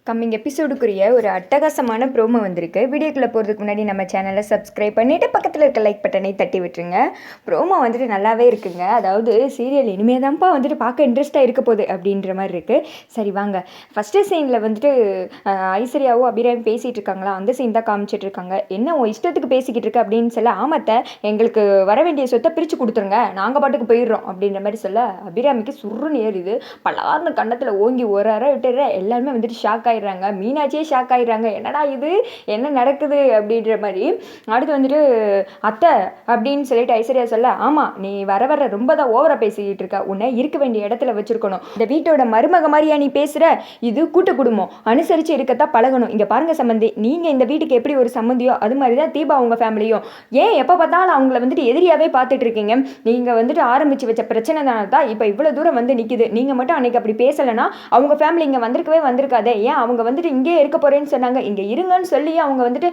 Coming எபிசோடுக்குரிய ஒரு அட்டகாசமான promo வந்திருக்கு. வீடியோக்குள்ளே போகிறதுக்கு முன்னாடி நம்ம சேனலை சப்ஸ்கிரைப் பண்ணிவிட்டு பக்கத்தில் இருக்க லைக் பட்டனை தட்டி விட்டுருங்க. ப்ரோமோ வந்துட்டு நல்லாவே இருக்குங்க. அதாவது சீரியல் இனிமேல் தான்ப்பா வந்துட்டு பார்க்க இன்ட்ரெஸ்ட்டாக இருக்க போகுது அப்படின்ற மாதிரி இருக்குது. சரி வாங்க, ஃபஸ்ட்டு சீனில் வந்துட்டு ஐஸ்வர்யாவும் அபிராமி பேசிகிட்டு இருக்காங்களா, அந்த சீன் தான் காமிச்சிட்டு இருக்காங்க. என்ன உன் இஷ்டத்துக்கு பேசிக்கிட்டு இருக்க அப்படின்னு சொல்ல, ஆமத்தை எங்களுக்கு வர வேண்டிய சொத்தை பிரித்து கொடுத்துருங்க, நாங்கள் பாட்டுக்கு போயிடுறோம் அப்படின்ற மாதிரி சொல்ல, அபிராமிக்கு சுருன்னு ஏறுது. பல்லார்னு கண்ணத்தில் ஓங்கி ஒரு அரை விட்டுற எல்லாருமே வந்துட்டு ஷாக் ஆயிடுறாங்க. மீனாட்சியே ஷாக் ஆயிடுறாங்க. என்னடா இது, என்ன நடக்குது அப்படின்ற மாதிரி. அடுத்து வந்துட்டு அத்தை அப்படின்னு சொல்லிட்டு ஐஸ்வர்யா சொல்ல, ஆமாம் நீ வர வர ரொம்ப தான் ஓவராக பேசிக்கிட்டு இருக்க, உன்னை இருக்க வேண்டிய இடத்துல வச்சிருக்கணும். இந்த வீட்டோட மருமக மாதிரியா நீ பேசுகிற? இது கூட்டு குடும்பம், அனுசரித்து இருக்கத்தான் பழகணும். இங்கே பாருங்க சம்பந்தி, நீங்கள் இந்த வீட்டுக்கு எப்படி ஒரு சம்மந்தியோ அது மாதிரி தான் தீபா அவங்க ஃபேமிலியும். ஏன் எப்போ பார்த்தாலும் அவங்கள வந்துட்டு எதிரியாகவே பார்த்துட்டு இருக்கீங்க? நீங்கள் வந்துட்டு ஆரம்பித்து வச்ச பிரச்சனை தானே தான் இப்போ இவ்வளோ தூரம் வந்து நிற்கிது. நீங்கள் மட்டும் அன்றைக்கி அப்படி பேசலைன்னா அவங்க ஃபேமிலி இங்கே வந்திருக்கவே வந்திருக்காதே. ஏன் அவங்க வந்துட்டு இங்கே இருக்க போகிறேன்னு சொன்னாங்க, இங்கே இருங்கன்னு சொல்லி அவங்க வந்துட்டு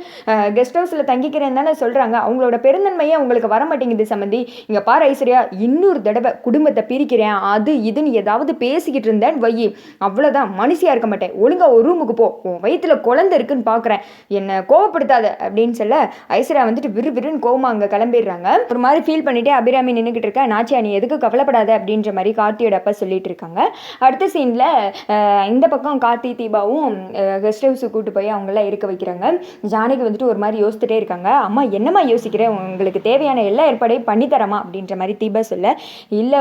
கெஸ்ட் ஹவுஸில் தங்கிக்கிறேன்னு தானே சொல்கிறாங்க. அவங்களோட பெருந்தன்மையே உங்களுக்கு வர மாட்டேங்குது சம்பந்தி. இங்கே பாரு ஐஸ்வர்யா, இன்னொரு தடவை குடும்பத்தை பிரிக்கிறேன் அது இதுன்னு ஏதாவது பேசிக்கிட்டு இருந்தேன் வையி, அவ்வளோதான், மனுஷியாக இருக்க மாட்டேன். ஒழுங்காக ஒரு ரூமுக்கு போ, உன் வயிற்றுல குழந்தை இருக்குன்னு பார்க்குறேன், என்னை கோவப்படுத்தாத அப்படின்னு சொல்ல ஐஸ்வர்யா வந்துட்டு விறுவிறுன்னு கோவமாக அங்கே கிளம்பிடுறாங்க. ஒரு மாதிரி ஃபீல் பண்ணிவிட்டு அபிராமி நின்றுக்கிட்டு இருக்கேன். நாச்சியா நீ எதுக்கு கவலைப்படாத அப்படின்ற மாதிரி கார்த்தியோட அப்பா சொல்லிட்டு இருக்காங்க. அடுத்த சீனில் இந்த பக்கம் கார்த்தி தீபாவும் கெஸ்ட் ஹவுஸுக்கு கூட்டு போய் அவங்களாம் இருக்க வைக்கிறாங்க. ஜானகி வந்துட்டு ஒரு மாதிரி யோசிச்சுட்டே இருக்காங்க. அம்மா என்னம்மா யோசிக்கிறேன், உங்களுக்கு தேவையான எல்லா ஏற்பாடையும் பண்ணித்தரமா அப்படின்ற மாதிரி தீபா சொல்ல, இல்லை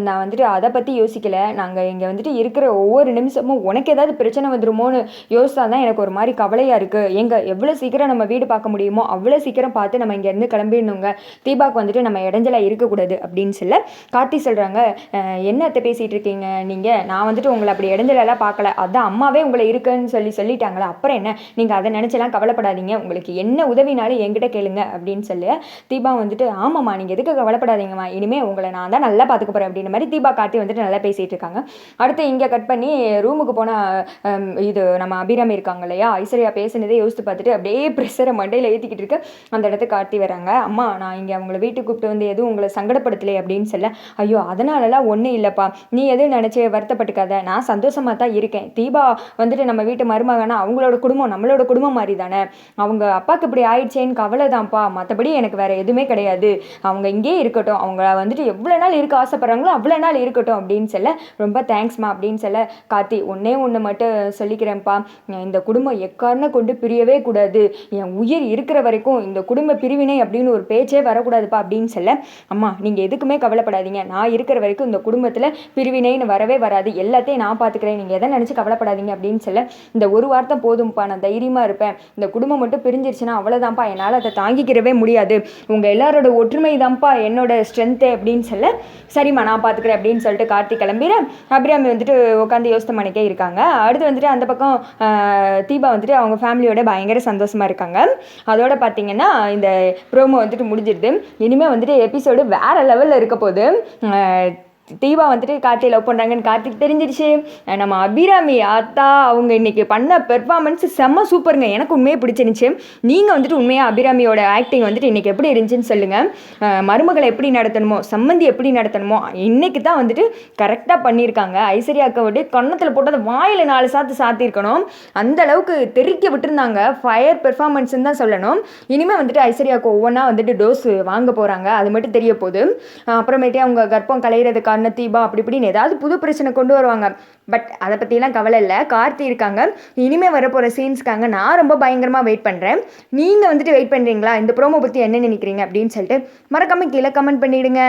நான் வந்துட்டு அதை பற்றி யோசிக்கலை, நாங்கள் இங்கே வந்துட்டு இருக்கிற ஒவ்வொரு நிமிஷமும் உனக்கு ஏதாவது பிரச்சனை வந்துடுமோன்னு யோசித்தா தான் எனக்கு ஒரு மாதிரி கவலையாக இருக்குது. எவ்வளோ சீக்கிரம் நம்ம வீடு பார்க்க முடியுமோ அவ்வளோ சீக்கிரம் பார்த்து நம்ம இங்கேருந்து கிளம்பிடணுங்க. தீபாவுக்கு வந்துட்டு நம்ம இடைஞ்சலாக இருக்கக்கூடாது அப்படின்னு சொல்ல கார்த்தி சொல்கிறாங்க, என்னத்தை பேசிகிட்டு இருக்கீங்க நீங்கள், நான் வந்துட்டு உங்களை அப்படி இடைஞ்சலாம் பார்க்கல, அதான் அம்மாவே உங்களை இருக்குன்னு சொல்லிட்டாங்களா, அப்புறம் என்ன, நீங்கள் அதை நினச்சலாம் கவலைப்படாதீங்க, உங்களுக்கு என்ன உதவினாலும் என்கிட்ட கேளுங்க அப்படின்னு சொல்லி தீபா வந்துட்டு, ஆமாம்மா நீங்கள் எதுக்கு கவலைப்படாதீங்கம்மா, இனிமேல் உங்களை நான் தான் நல்லா பார்த்துக்க போகிறேன் அப்படின்ற மாதிரி தீபா கார்த்தி வந்துட்டு நல்லா பேசிகிட்டு இருக்காங்க. அடுத்து இங்கே கட் பண்ணி ரூமுக்கு போனால் இது நம்ம அபிராமி இருக்காங்க இல்லையா, ஐஸ்வர்யா பேசுனதே யோசித்து பார்த்துட்டு அப்படியே ப்ரெஷரை மண்டையில் ஏற்றிக்கிட்டு இருக்கு. அந்த இடத்துக்கு கார்த்தி வராங்க. அம்மா நான் இங்கே அவங்கள வீட்டுக்கு கூப்பிட்டு வந்து எதுவும் உங்களை சங்கடப்படுத்தலை அப்படின்னு சொல்ல, ஐயோ அதனாலலாம் ஒன்றும் இல்லைப்பா, நீ எதுவும் நினச்சி வருத்தப்பட்டுக்காத, நான் சந்தோஷமாக தான் இருக்கேன். தீபா வந்துட்டு நம்ம வீட்டு மருமகனா அவங்களோட குடும்பம் நம்மளோட குடும்பம் மாதிரி தானே, அவங்க அப்பாவுக்கு இப்படி ஆயிடுச்சேன்னு கவலை தான்ப்பா, மற்றபடி எனக்கு வேறு எதுவுமே கிடையாது, அவங்க இங்கேயே இருக்கட்டும், அவங்க வந்துட்டு எவ்வளோ நாள் இருக்க ஆசைப்படுறாங்களோ அவ்வளோ நாள் இருக்கட்டும் அப்படின்னு சொல்ல, ரொம்ப தேங்க்ஸ்மா அப்படின்னு சொல்ல, கார்த்தி ஒன்று மட்டும் சொல்லிக்கிறேன்ப்பா, இந்த குடும்பம் எக்காரணம் கொண்டு பிரியவே கூடாது, என் உயிர் இருக்கிற வரைக்கும் இந்த குடும்ப பிரிவினை அப்படின்னு ஒரு பேச்சே வரக்கூடாதுப்பா அப்படின்னு சொல்ல, அம்மா நீங்கள் எதுக்குமே கவலைப்படாதீங்க, நான் இருக்கிற வரைக்கும் இந்த குடும்பத்தில் பிரிவினைன்னு வரவே வராது, எல்லாத்தையும் நான் பார்த்துக்கிறேன், நீங்கள் எதை நினச்சி கவலைப்படாதீங்க அப்படின்னு சொல்ல, இந்த ஒரு வார்த்தை போதும்ப்பா, நான் தைரியமாக இருப்பேன், இந்த குடும்பம் மட்டும் பிரிஞ்சிருச்சுன்னா அவ்வளோதான்ப்பா, என்னால் அதை தாங்கிக்கிறவே முடியாது, உங்கள் எல்லாரோட ஒற்றுமை தான்ப்பா என்னோட ஸ்ட்ரென்த்து அப்படின்னு சொல்ல, சரிம்மா நான் பார்த்துக்கிறேன் அப்படின்னு சொல்லிட்டு கார்த்தி கிளம்பிடுறேன். அபிராமி வந்துட்டு உட்காந்து யோசனை பண்ணிக்கே இருக்காங்க. அடுத்து வந்துட்டு அந்த பக்கம் தீபா வந்துட்டு அவங்க ஃபேமிலியோட பயங்கர சந்தோஷமாக இருக்காங்க. அதோட பார்த்தீங்கன்னா இந்த ப்ரோமோ வந்துட்டு முடிஞ்சிடுது. இனிமேல் வந்துட்டு எபிசோடு வேறு லெவலில் இருக்க போது. தீபா வந்துட்டு கார்த்தியை லவ் பண்ணுறாங்கன்னு கார்த்திக் தெரிஞ்சிடுச்சு. நம்ம அபிராமி ஆத்தா அவங்க இன்றைக்கி பண்ண பெர்ஃபார்மன்ஸ் செம்ம சூப்பருங்க, எனக்கு உண்மையாக பிடிச்சிருந்துச்சு. நீங்கள் வந்துட்டு உண்மையாக அபிராமியோட ஆக்டிங் வந்துட்டு இன்றைக்கி எப்படி இருந்துச்சுன்னு சொல்லுங்கள். மருமகளை எப்படி நடத்தணுமோ சம்மந்தி எப்படி நடத்தணுமோ இன்றைக்கி தான் வந்துட்டு கரெக்டாக பண்ணியிருக்காங்க. ஐஸ்வர்யாவுக்கு வந்துட்டு கன்னத்தில் போட்டது வாயில் 4 சாத்து சாத்திருக்கணும், அந்த அளவுக்கு தெறிக்க விட்டுருந்தாங்க. ஃபயர் பெர்ஃபார்மன்ஸ்ன்னு தான் சொல்லணும். இனிமேல் வந்துட்டு ஐஸ்வர்யாவுக்கு ஒவ்வொன்றா வந்துட்டு டோஸ் வாங்க போகிறாங்க, அது மட்டும் தெரிய போகுது. அப்புறமேட்டே அவங்க கர்ப்பம் கலையிறதுக்கு தீபா அப்படி இப்படின்னு ஏதாவது புது பிரச்சனை கொண்டு வருவாங்க. பட் அதை பற்றிலாம் கவலை இல்லை, கார்த்தி இருக்காங்க. இனிமேல் வரப்போகிற சீன்ஸ்க்காக நான் ரொம்ப பயங்கரமாக வெயிட் பண்ணுறேன். நீங்கள் வந்துட்டு வெயிட் பண்ணுறீங்களா? இந்த ப்ரோமோ பற்றி என்ன நினைக்கிறீங்க அப்படின்னு சொல்லிட்டு மறக்காமல் கீழே கமெண்ட் பண்ணிவிடுங்க.